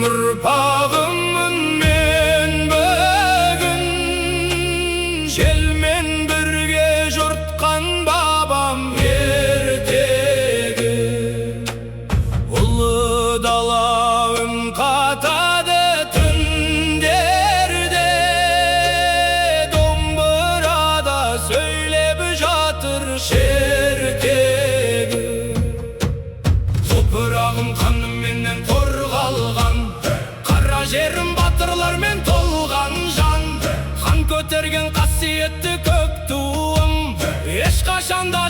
ұрпағымын мен бүгін, желмен бірге жортқан бабам тегі. Ұлы дала қатады түндерде, домбырада сөйлеп жатыр шер-кегі. Топырағым қаныменен қорғалған, Қара жерім батырлармен толған жан. Хан көтерген қасиетті көк туым, ешқашанда